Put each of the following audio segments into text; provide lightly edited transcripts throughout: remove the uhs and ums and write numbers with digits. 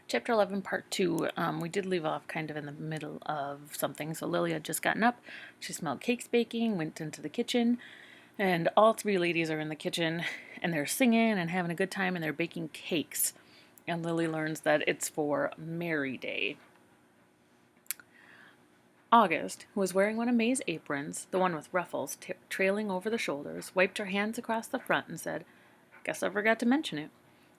Chapter 11, Part 2. We did leave off kind of in the middle of something. So Lily had just gotten up. She smelled cakes baking, went into the kitchen, and all three ladies are in the kitchen, and they're singing and having a good time, and they're baking cakes. And Lily learns that it's for Mary Day. August, who was wearing one of May's aprons, the one with ruffles trailing over the shoulders, wiped her hands across the front and said, "Guess I forgot to mention it.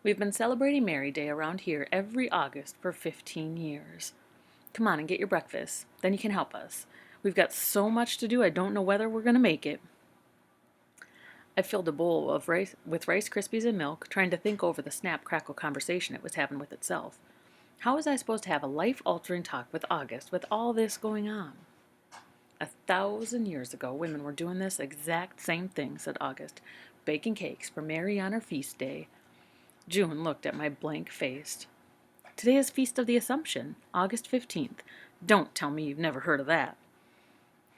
We've been celebrating Mary Day around here every August for 15 years. Come on and get your breakfast. Then you can help us. We've got so much to do I don't know whether we're going to make it." I filled a bowl of rice with Rice Krispies and milk, trying to think over the snap-crackle conversation it was having with itself. How was I supposed to have a life-altering talk with August with all this going on? 1,000 years ago, women were doing this exact same thing, said August, baking cakes for Mary on her feast day. June looked at my blank face. Today is Feast of the Assumption, August 15th. Don't tell me you've never heard of that.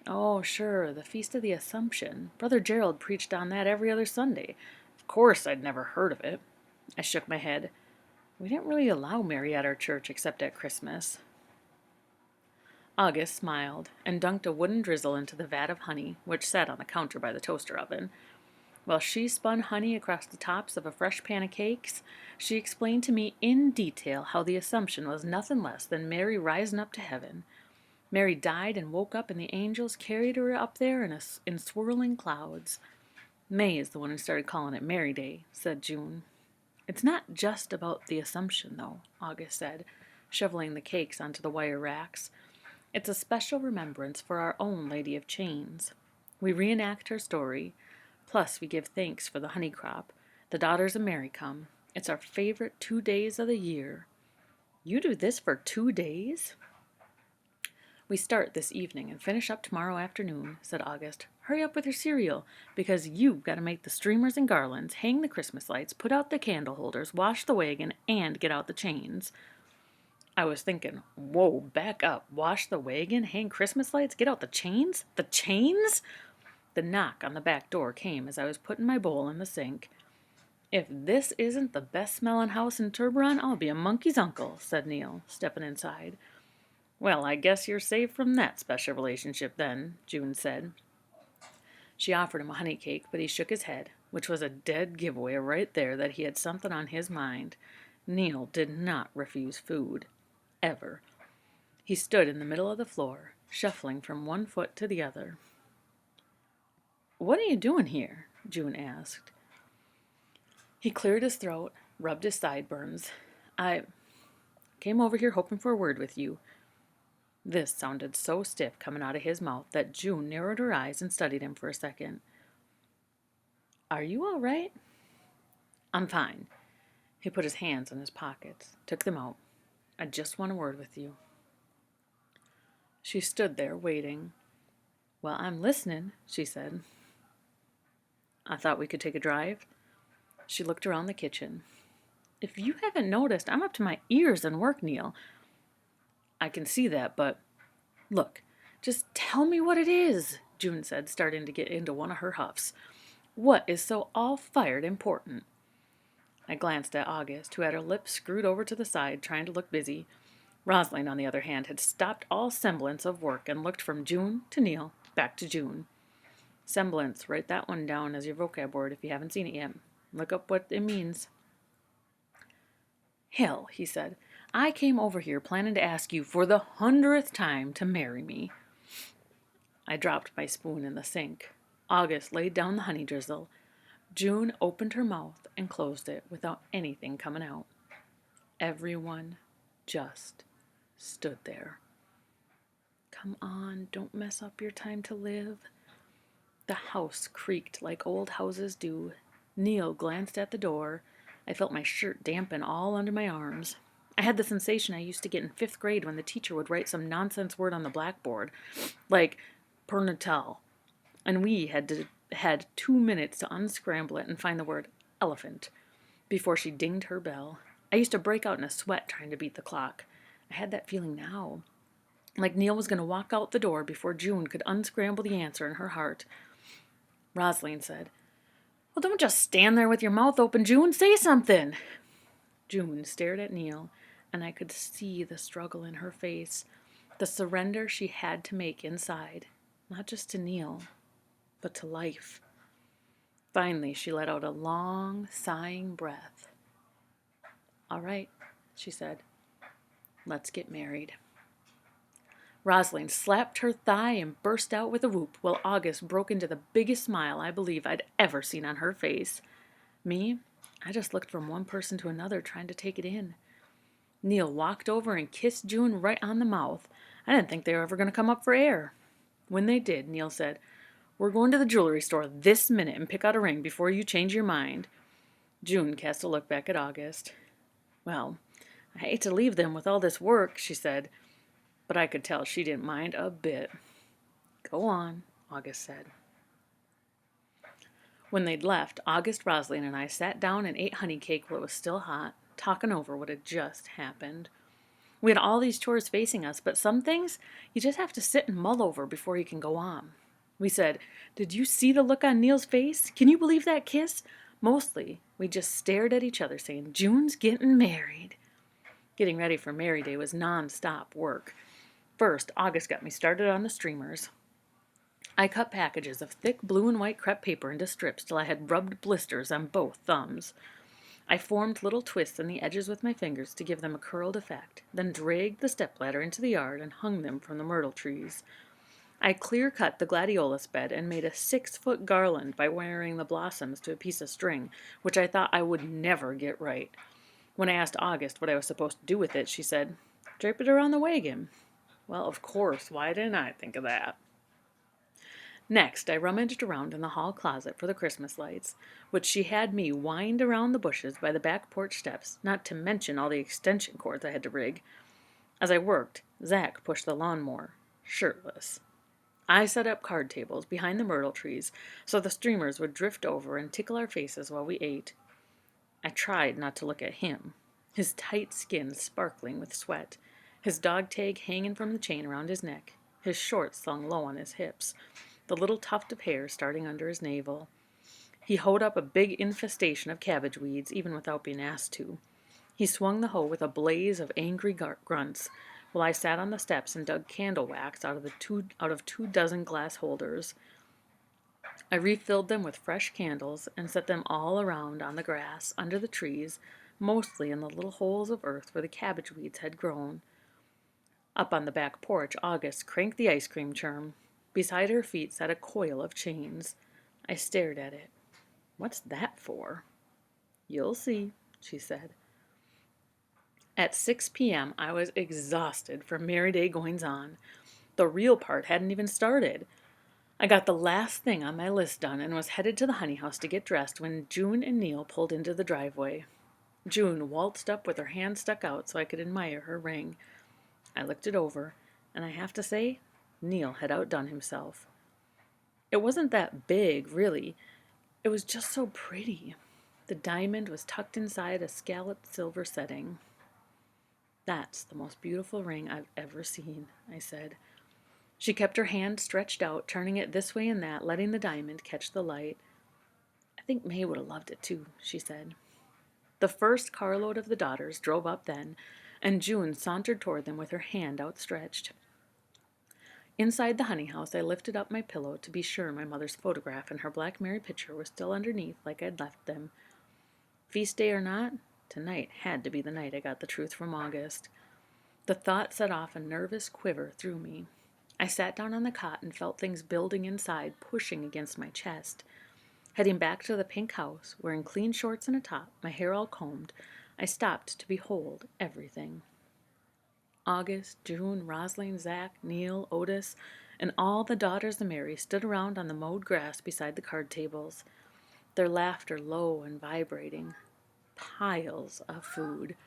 Oh, sure, the Feast of the Assumption. Brother Gerald preached on that every other Sunday. Of course I'd never heard of it. I shook my head. We didn't really allow Mary at our church except at Christmas. August smiled and dunked a wooden drizzle into the vat of honey, which sat on the counter by the toaster oven. While she spun honey across the tops of a fresh pan of cakes, she explained to me in detail how the Assumption was nothing less than Mary rising up to heaven. Mary died and woke up, and the angels carried her up there in swirling clouds. May is the one who started calling it Mary Day, said June. It's not just about the Assumption, though, August said, shoveling the cakes onto the wire racks. It's a special remembrance for our own Lady of Chains. We reenact her story, plus we give thanks for the honey crop. The daughters of Mary come. It's our favorite 2 days of the year. You do this for 2 days? We start this evening and finish up tomorrow afternoon, said August. Hurry up with your cereal, because you've got to make the streamers and garlands, hang the Christmas lights, put out the candle holders, wash the wagon, and get out the chains. I was thinking, whoa, back up. Wash the wagon, hang Christmas lights, get out the chains? The chains? The knock on the back door came as I was putting my bowl in the sink. If this isn't the best-smelling house in Tiburon, I'll be a monkey's uncle, said Neil, stepping inside. Well, I guess you're safe from that special relationship then, June said. She offered him a honey cake, but he shook his head, which was a dead giveaway right there that he had something on his mind. Neil did not refuse food. Ever. He stood in the middle of the floor, shuffling from one foot to the other. What are you doing here? June asked. He cleared his throat, rubbed his sideburns. I came over here hoping for a word with you. This sounded so stiff coming out of his mouth that June narrowed her eyes and studied him for a second. Are you all right? I'm fine. He put his hands in his pockets, took them out. I just want a word with you. She stood there, waiting. Well, I'm listening, she said. I thought we could take a drive. She looked around the kitchen. If you haven't noticed, I'm up to my ears in work, Neil. I can see that, but look, just tell me what it is, June said, starting to get into one of her huffs. What is so all-fired important? I glanced at August, who had her lips screwed over to the side, trying to look busy. Rosalind, on the other hand, had stopped all semblance of work and looked from June to Neil, back to June. Semblance, write that one down as your vocab word if you haven't seen it yet. Look up what it means. Hell, he said. I came over here planning to ask you for the 100th time to marry me. I dropped my spoon in the sink. August laid down the honey drizzle. June opened her mouth and closed it without anything coming out. Everyone just stood there. Come on, don't mess up your time to live. The house creaked like old houses do. Neil glanced at the door. I felt my shirt dampen all under my arms. I had the sensation I used to get in 5th grade when the teacher would write some nonsense word on the blackboard, like pernatal, and we had 2 minutes to unscramble it and find the word elephant before she dinged her bell. I used to break out in a sweat trying to beat the clock. I had that feeling now, like Neil was going to walk out the door before June could unscramble the answer in her heart. Rosalind said, Well, don't just stand there with your mouth open, June. Say something. June stared at Neil, and I could see the struggle in her face, the surrender she had to make inside, not just to Neil, but to life. Finally, she let out a long, sighing breath. "All right," she said. "Let's get married." Rosalind slapped her thigh and burst out with a whoop, while August broke into the biggest smile I believe I'd ever seen on her face. Me, I just looked from one person to another, trying to take it in. Neil walked over and kissed June right on the mouth. I didn't think they were ever going to come up for air. When they did, Neil said, "We're going to the jewelry store this minute and pick out a ring before you change your mind." June cast a look back at August. "Well, I hate to leave them with all this work," she said, but I could tell she didn't mind a bit. "Go on," August said. When they'd left, August, Rosalind, and I sat down and ate honey cake while it was still hot, talking over what had just happened. We had all these chores facing us, but some things you just have to sit and mull over before you can go on. We said, "Did you see the look on Neil's face? Can you believe that kiss?" Mostly, we just stared at each other saying, "June's getting married." Getting ready for Mary Day was non-stop work. First, August got me started on the streamers. I cut packages of thick blue and white crepe paper into strips till I had rubbed blisters on both thumbs. I formed little twists on the edges with my fingers to give them a curled effect, then dragged the stepladder into the yard and hung them from the myrtle trees. I clear-cut the gladiolus bed and made a 6-foot garland by wiring the blossoms to a piece of string, which I thought I would never get right. When I asked August what I was supposed to do with it, she said, "Drape it around the wagon." Well, of course, why didn't I think of that? Next, I rummaged around in the hall closet for the Christmas lights, which she had me wind around the bushes by the back porch steps, not to mention all the extension cords I had to rig. As I worked, Zach pushed the lawnmower, shirtless. I set up card tables behind the myrtle trees so the streamers would drift over and tickle our faces while we ate. I tried not to look at him, his tight skin sparkling with sweat, his dog tag hanging from the chain around his neck, his shorts slung low on his hips, the little tuft of hair starting under his navel. He hoed up a big infestation of cabbage weeds, even without being asked to. He swung the hoe with a blaze of angry grunts, while I sat on the steps and dug candle wax out of 2 dozen glass holders. I refilled them with fresh candles and set them all around on the grass, under the trees, mostly in the little holes of earth where the cabbage weeds had grown. Up on the back porch, August cranked the ice cream churn. Beside her feet sat a coil of chains. I stared at it. "What's that for?" "You'll see," she said. At 6 p.m., I was exhausted from Mary Day goings-on. The real part hadn't even started. I got the last thing on my list done and was headed to the honey house to get dressed when June and Neil pulled into the driveway. June waltzed up with her hand stuck out so I could admire her ring. I looked it over, and I have to say, Neil had outdone himself. It wasn't that big, really. It was just so pretty. The diamond was tucked inside a scalloped silver setting. "That's the most beautiful ring I've ever seen," I said. She kept her hand stretched out, turning it this way and that, letting the diamond catch the light. "I think May would have loved it too," she said. The first carload of the daughters drove up then, and June sauntered toward them with her hand outstretched. Inside the honey house, I lifted up my pillow to be sure my mother's photograph and her Black Mary picture were still underneath like I'd left them. Feast day or not, tonight had to be the night I got the truth from August. The thought set off a nervous quiver through me. I sat down on the cot and felt things building inside, pushing against my chest. Heading back to the pink house, wearing clean shorts and a top, my hair all combed, I stopped to behold everything. August, June, Rosalind, Zach, Neil, Otis, and all the daughters of Mary stood around on the mowed grass beside the card tables, their laughter low and vibrating. Piles of food.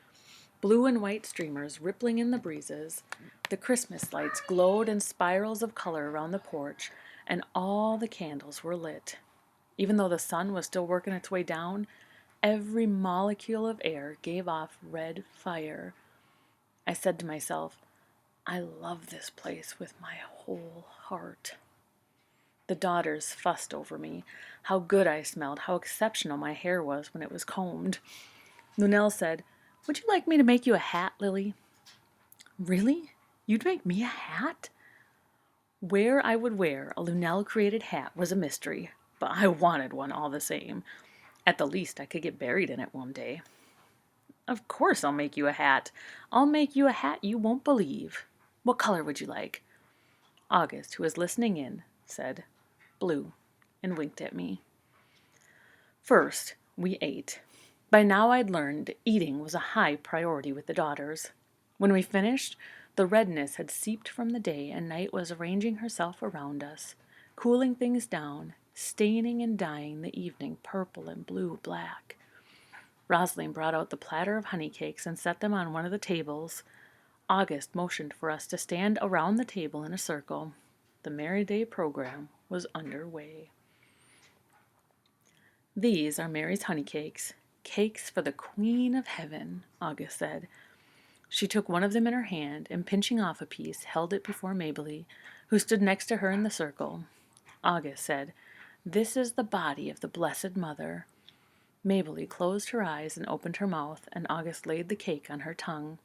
Blue and white streamers rippling in the breezes. The Christmas lights glowed in spirals of color around the porch, and all the candles were lit. Even though the sun was still working its way down, every molecule of air gave off red fire. I said to myself, I love this place with my whole heart. The daughters fussed over me, how good I smelled, how exceptional my hair was when it was combed. Lunel said, Would you like me to make you a hat, Lily? Really? You'd make me a hat? Where I would wear a Lunel-created hat was a mystery, but I wanted one all the same. At the least, I could get buried in it one day. Of course I'll make you a hat. I'll make you a hat you won't believe. What color would you like? August, who was listening in, said, "Blue," and winked at me. First, we ate. By now I'd learned eating was a high priority with the daughters. When we finished, the redness had seeped from the day and night was arranging herself around us, cooling things down, staining and dyeing the evening purple and blue black. Rosalind brought out the platter of honey cakes and set them on one of the tables. August motioned for us to stand around the table in a circle. The Merry Day program was underway. These are Mary's honey cakes, cakes for the Queen of Heaven, August said. She took one of them in her hand and, pinching off a piece, held it before Mabley, who stood next to her in the circle. August said, "This is the body of the Blessed Mother." Mabley closed her eyes and opened her mouth, and August laid the cake on her tongue.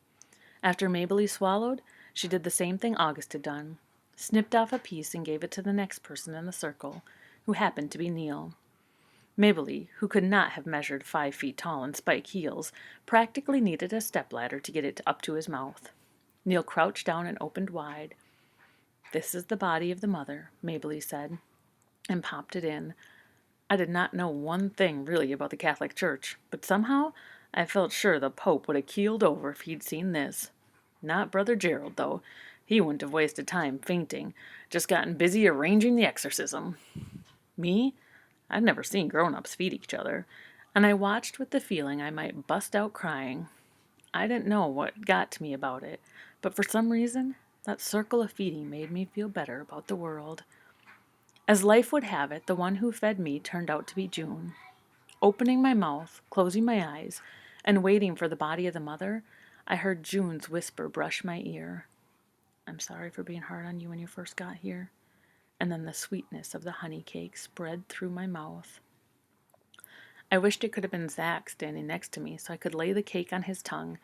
After Mabley swallowed, she did the same thing August had done, snipped off a piece and gave it to the next person in the circle, who happened to be Neil. Mabley, who could not have measured 5 feet tall in spike heels, practically needed a stepladder to get it up to his mouth. Neil crouched down and opened wide. "This is the body of the mother," Mabley said, and popped it in. I did not know one thing really about the Catholic Church, but somehow I felt sure the Pope would have keeled over if he'd seen this. Not Brother Gerald, though. He wouldn't have wasted time fainting, just gotten busy arranging the exorcism. Me? I'd never seen grown-ups feed each other, and I watched with the feeling I might bust out crying. I didn't know what got to me about it, but for some reason, that circle of feeding made me feel better about the world. As life would have it, the one who fed me turned out to be June. Opening my mouth, closing my eyes, and waiting for the body of the mother, I heard June's whisper brush my ear. "I'm sorry for being hard on you when you first got here." And then the sweetness of the honey cake spread through my mouth. I wished it could have been Zach standing next to me so I could lay the cake on his tongue.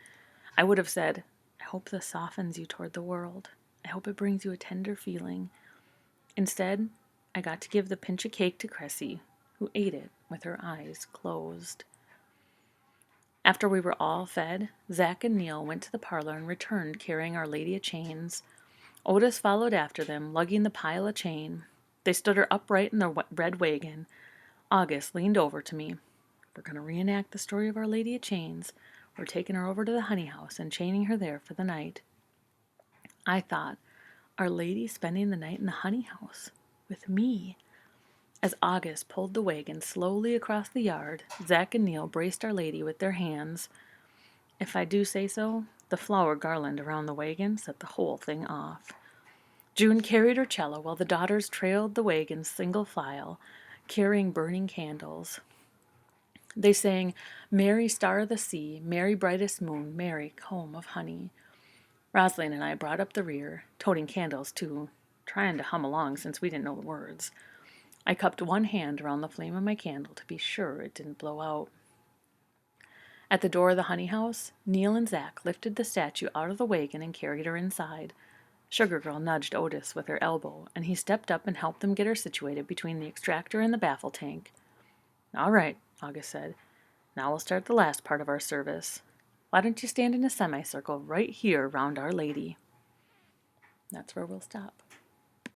I would have said, "I hope this softens you toward the world. I hope it brings you a tender feeling." Instead, I got to give the pinch of cake to Cressy, who ate it with her eyes closed. After we were all fed, Zach and Neil went to the parlor and returned carrying Our Lady of Chains. Otis followed after them, lugging the pile of chain. They stood her upright in the red wagon. August leaned over to me. "We're going to reenact the story of Our Lady of Chains. We're taking her over to the honey house and chaining her there for the night." I thought, Our Lady spending the night in the honey house with me. As August pulled the wagon slowly across the yard, Zach and Neil braced Our Lady with their hands. If I do say so, the flower garland around the wagon set the whole thing off. June carried her cello while the daughters trailed the wagon single file, carrying burning candles. They sang, "Mary, Star of the Sea, Mary, brightest moon, Mary, comb of honey." Rosalind and I brought up the rear, toting candles too, trying to hum along since we didn't know the words. I cupped one hand around the flame of my candle to be sure it didn't blow out. At the door of the honey house, Neil and Zach lifted the statue out of the wagon and carried her inside. Sugar Girl nudged Otis with her elbow, and he stepped up and helped them get her situated between the extractor and the baffle tank. "All right," August said. "Now we'll start the last part of our service. Why don't you stand in a semicircle right here round Our Lady?" That's where we'll stop.